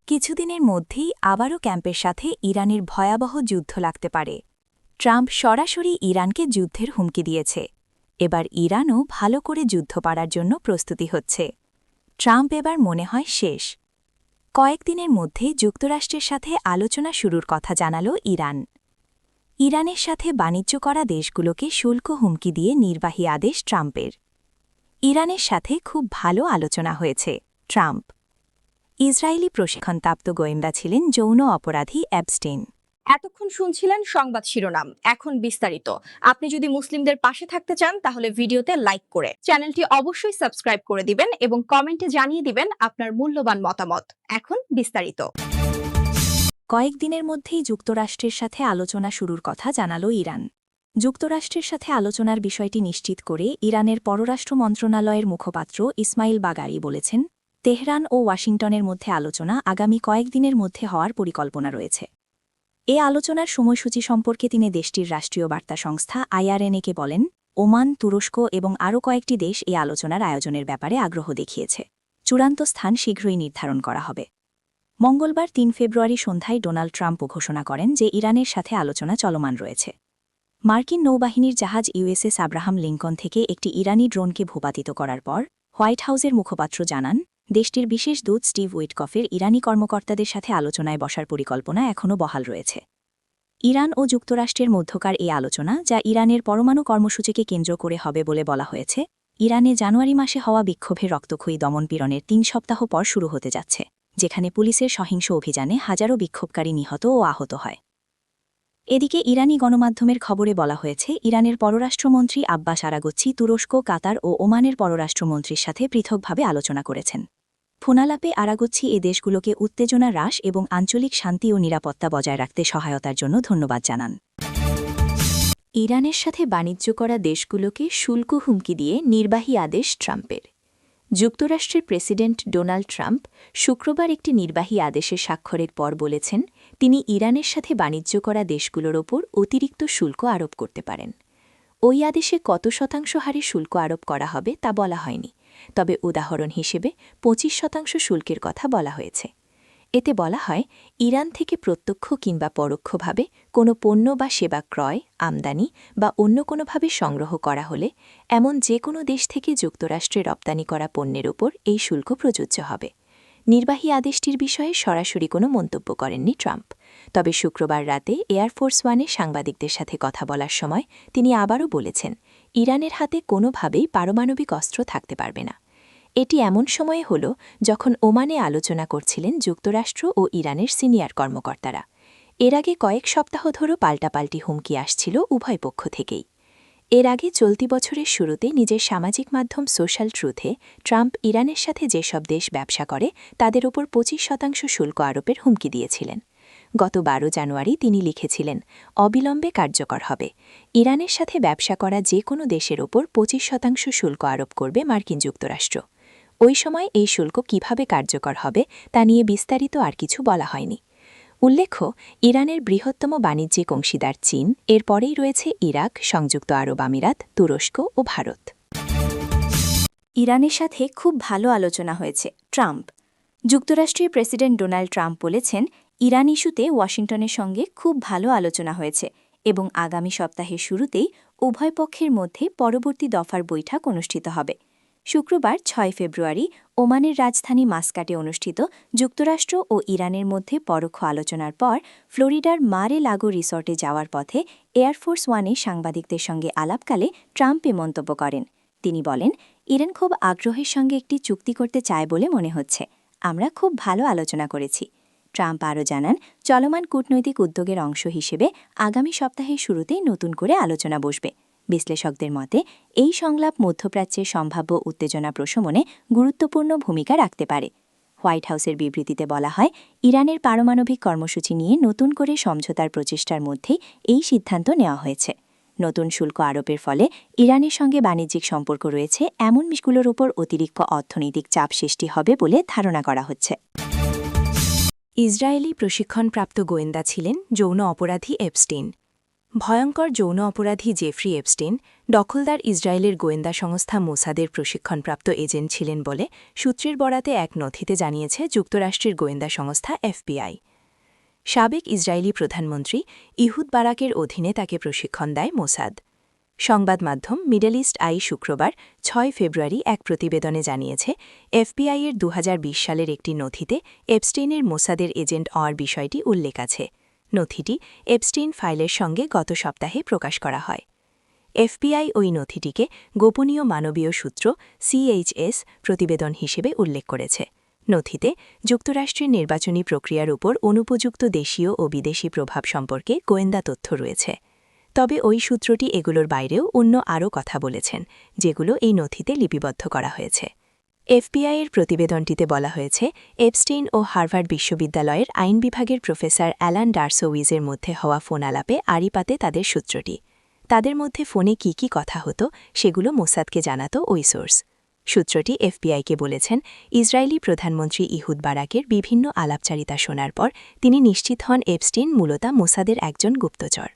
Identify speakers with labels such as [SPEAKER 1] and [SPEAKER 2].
[SPEAKER 1] কিছুদিনের মধ্যেই আবারও ক্যাম্পের সাথে ইরানের ভয়াবহ যুদ্ধ লাগতে পারে। ট্রাম্প সরাসরি ইরানকে যুদ্ধের হুমকি দিয়েছে। এবার ইরানও ভালো করে যুদ্ধ পাড়ার জন্য প্রস্তুতি হচ্ছে। ট্রাম্প এবার মনে হয় শেষ। কয়েকদিনের মধ্যেই যুক্তরাষ্ট্রের সাথে আলোচনা শুরুর কথা জানাল ইরান। ইরানের সাথে বাণিজ্য করা দেশগুলোকে শুল্ক হুমকি দিয়ে নির্বাহী আদেশ ট্রাম্পের। ইরানের সাথে খুব ভালো আলোচনা হয়েছে। ট্রাম্প ইসরায়েলি প্রশিক্ষণপ্রাপ্ত গোয়েন্দা ছিলেন যৌন অপরাধী অ্যাবস্টেইন।
[SPEAKER 2] এতক্ষণ শুনছিলেন সংবাদ শিরোনাম, এখন বিস্তারিত। আপনি যদি মুসলিমদের পাশে থাকতে চান তাহলে ভিডিওতে লাইক করে চ্যানেলটি অবশ্যই সাবস্ক্রাইব করে দিবেন এবং কমেন্টে জানিয়ে দিবেন আপনার মূল্যবান মতামত। এখন বিস্তারিত।
[SPEAKER 1] কয়েকদিনের মধ্যেই যুক্তরাষ্ট্রের সাথে আলোচনা শুরুর কথা জানাল ইরান। যুক্তরাষ্ট্রের সাথে আলোচনার বিষয়টি নিশ্চিত করে ইরানের পররাষ্ট্র মন্ত্রণালয়ের মুখপাত্র ইসমাইল বাগারি বলেছেন, তেহরান ও ওয়াশিংটনের মধ্যে আলোচনা আগামী কয়েকদিনের মধ্যে হওয়ার পরিকল্পনা রয়েছে। এ আলোচনার সময়সূচি সম্পর্কে তিনি দেশটির রাষ্ট্রীয় বার্তা সংস্থা IRNA-কে বলেন, ওমান, তুরস্ক এবং আরও কয়েকটি দেশ এই আলোচনার আয়োজনের ব্যাপারে আগ্রহ দেখিয়েছে। চূড়ান্ত স্থান শীঘ্রই নির্ধারণ করা হবে। মঙ্গলবার ৩ ফেব্রুয়ারি সন্ধ্যায় ডোনাল্ড ট্রাম্পও ঘোষণা করেন যে ইরানের সাথে আলোচনা চলমান রয়েছে। মার্কিন নৌবাহিনীর জাহাজ USS আব্রাহাম লিঙ্কন থেকে একটি ইরানি ড্রোনকে ভূপাতিত করার পর হোয়াইট হাউসের মুখপাত্র জানান, দেশটির বিশেষ দূত স্টিভ উইটকফের ইরানি কর্মকর্তাদের সাথে আলোচনায় বসার পরিকল্পনা এখনও বহাল রয়েছে। ইরান ও যুক্তরাষ্ট্রের মধ্যকার এই আলোচনা, যা ইরানের পরমাণু কর্মসূচিকে কেন্দ্র করে হবে বলে বলা হয়েছে, ইরানে জানুয়ারি মাসে হওয়া বিক্ষোভে রক্তক্ষয়ী দমনপীড়নের ৩ সপ্তাহ পর শুরু হতে যাচ্ছে, যেখানে পুলিশের সহিংস অভিযানে হাজারো বিক্ষোভকারী নিহত ও আহত হয়। এদিকে ইরানি গণমাধ্যমের খবরে বলা হয়েছে, ইরানের পররাষ্ট্রমন্ত্রী আব্বাস আরাগচ্চি তুরস্ক, কাতার ও ওমানের পররাষ্ট্রমন্ত্রীর সাথে পৃথকভাবে আলোচনা করেছেন। ফোনালাপে আরাগচ্চি এ দেশগুলোকে উত্তেজনা হ্রাস এবং আঞ্চলিক শান্তি ও নিরাপত্তা বজায় রাখতে সহায়তার জন্য ধন্যবাদ জানান। ইরানের সাথে বাণিজ্য করা দেশগুলোকে শুল্ক হুমকি দিয়ে নির্বাহী আদেশ ট্রাম্পের। যুক্তরাষ্ট্রের প্রেসিডেন্ট ডোনাল্ড ট্রাম্প শুক্রবার একটি নির্বাহী আদেশে স্বাক্ষরের পর বলেছেন, তিনি ইরানের সাথে বাণিজ্য করা দেশগুলোর ওপর অতিরিক্ত শুল্ক আরোপ করতে পারেন। ওই আদেশে কত শতাংশ হারে শুল্ক আরোপ করা হবে তা বলা হয়নি, তবে উদাহরণ হিসেবে 25% শুল্কের কথা বলা হয়েছে। এতে বলা হয়, ইরান থেকে প্রত্যক্ষ কিংবা পরোক্ষভাবে কোনো পণ্য বা সেবা ক্রয়, আমদানি বা অন্য কোনোভাবে সংগ্রহ করা হলে এমন যে কোনো দেশ থেকে যুক্তরাষ্ট্রে রপ্তানি করা পণ্যের ওপর এই শুল্ক প্রযোজ্য হবে। নির্বাহী আদেশটির বিষয়ে সরাসরি কোনো মন্তব্য করেননি ট্রাম্প, তবে শুক্রবার রাতে এয়ারফোর্স ওয়ানে সাংবাদিকদের সাথে কথা বলার সময় তিনি আবারও বলেছেন, ইরানের হাতে কোনোভাবেই পারমাণবিক অস্ত্র থাকতে পারবে না। এটি এমন সময়ে হল যখন ওমানে আলোচনা করছিলেন যুক্তরাষ্ট্র ও ইরানের সিনিয়র কর্মকর্তারা। এর আগে কয়েক সপ্তাহ ধরে পাল্টাপাল্টি হুমকি আসছিল উভয় পক্ষ থেকেই। এর আগে চলতি বছরের শুরুতে নিজের সামাজিক মাধ্যম সোশ্যাল ট্রুথে ট্রাম্প ইরানের সাথে যেসব দেশ ব্যবসা করে তাদের ওপর 25% শুল্ক আরোপের হুমকি দিয়েছিলেন। গত 12 জানুয়ারি তিনি লিখেছিলেন, অবিলম্বে কার্যকর হবে। ইরানের সাথে ব্যবসা করা যে কোনো দেশের ওপর 25% শুল্ক আরোপ করবে মার্কিন যুক্তরাষ্ট্র। ওই সময় এই শুল্ক কিভাবে কার্যকর হবে তা নিয়ে বিস্তারিত আর কিছু বলা হয়নি। উল্লেখ্য, ইরানের বৃহত্তম বাণিজ্যিক অংশীদার চীন, এর পরেই রয়েছে ইরাক, সংযুক্ত আরব আমিরাত, তুরস্ক ও ভারত। ইরানের সাথে খুব ভালো আলোচনা হয়েছে। ট্রাম্প যুক্তরাষ্ট্রের প্রেসিডেন্ট ডোনাল্ড ট্রাম্প বলেছেন, ইরান ইস্যুতে ওয়াশিংটনের সঙ্গে খুব ভালো আলোচনা হয়েছে এবং আগামী সপ্তাহের শুরুতেই উভয় পক্ষের মধ্যে পরবর্তী দফার বৈঠক অনুষ্ঠিত হবে। শুক্রবার 6 ফেব্রুয়ারি ওমানের রাজধানী মাস্কাটে অনুষ্ঠিত যুক্তরাষ্ট্র ও ইরানের মধ্যে পরোক্ষ আলোচনার পর ফ্লোরিডার মারে লাগো রিসর্টে যাওয়ার পথে এয়ারফোর্স ওয়ানে সাংবাদিকদের সঙ্গে আলাপকালে ট্রাম্প এ মন্তব্য করেন। তিনি বলেন, ইরান খুব আগ্রহের সঙ্গে একটি চুক্তি করতে চায় বলে মনে হচ্ছে। আমরা খুব ভালো আলোচনা করেছি। ট্রাম্প আরও জানান, চলমান কূটনৈতিক উদ্যোগের অংশ হিসেবে আগামী সপ্তাহের শুরুতেই নতুন করে আলোচনা বসবে। বিশ্লেষকদের মতে, এই সংলাপ মধ্যপ্রাচ্যের সম্ভাব্য উত্তেজনা প্রশমনে গুরুত্বপূর্ণ ভূমিকা রাখতে পারে। হোয়াইট হাউসের বিবৃতিতে বলা হয়, ইরানের পারমাণবিক কর্মসূচি নিয়ে নতুন করে সমঝোতার প্রচেষ্টার মধ্যেই এই সিদ্ধান্ত নেওয়া হয়েছে। নতুন শুল্ক আরোপের ফলে ইরানের সঙ্গে বাণিজ্যিক সম্পর্ক রয়েছে এমন দেশগুলোর ওপর অতিরিক্ত অর্থনৈতিক চাপ সৃষ্টি হবে বলে ধারণা করা হচ্ছে। ইসরায়েলি প্রশিক্ষণপ্রাপ্ত গোয়েন্দা ছিলেন যৌন অপরাধী অ্যাবস্টেইন। ভয়ঙ্কর যৌন অপরাধী জেফ্রি এপস্টেইন দখলদার ইসরায়েলের গোয়েন্দা সংস্থা মোসাদের প্রশিক্ষণপ্রাপ্ত এজেন্ট ছিলেন বলে সূত্রের বরাতে এক নথিতে জানিয়েছে যুক্তরাষ্ট্রের গোয়েন্দা সংস্থা এফবিআই। সাবেক ইসরায়েলি প্রধানমন্ত্রী ইহুদ বারাকের অধীনে তাকে প্রশিক্ষণ দেয় মোসাদ। সংবাদ মাধ্যম মিডল ইস্ট আই শুক্রবার ৬ ফেব্রুয়ারি এক প্রতিবেদনে জানিয়েছে, এফবিআইয়ের ২০২০ সালের একটি নথিতে এপস্টেইনের মোসাদের এজেন্ট হওয়ার বিষয়টি উল্লেখ আছে। নথিটি এপস্টেইন ফাইলের সঙ্গে গত সপ্তাহে প্রকাশ করা হয়। এফবিআই ওই নথিটিকে গোপনীয় মানবীয় সূত্র সিএইচএস প্রতিবেদন হিসেবে উল্লেখ করেছে। নথিতে যুক্তরাষ্ট্রের নির্বাচনী প্রক্রিয়ার উপর অনুপযুক্ত দেশীয় ও বিদেশি প্রভাব সম্পর্কে গোয়েন্দা তথ্য রয়েছে। তবে ওই সূত্রটি এগুলোর বাইরেও অন্য আরও কথা বলেছেন, যেগুলো এই নথিতে লিপিবদ্ধ করা হয়েছে। এফবিআইয়ের প্রতিবেদনটিতে বলা হয়েছে, এপস্টেইন ও হার্ভার্ড বিশ্ববিদ্যালয়ের আইন বিভাগের প্রফেসর অ্যালান ডারসোউইজের মধ্যে হওয়া ফোন আলাপে আড়ি পাতে তাদের সূত্রটি। তাদের মধ্যে ফোনে কি কি কথা হতো সেগুলো মোসাদকে জানাত ওই সোর্স। সূত্রটি এফবিআইকে বলেছেন, ইসরায়েলি প্রধানমন্ত্রী ইহুদ বারাকের বিভিন্ন আলাপচারিতা শোনার পর তিনি নিশ্চিত হন এপস্টেইন মূলত মোসাদের একজন গুপ্তচর।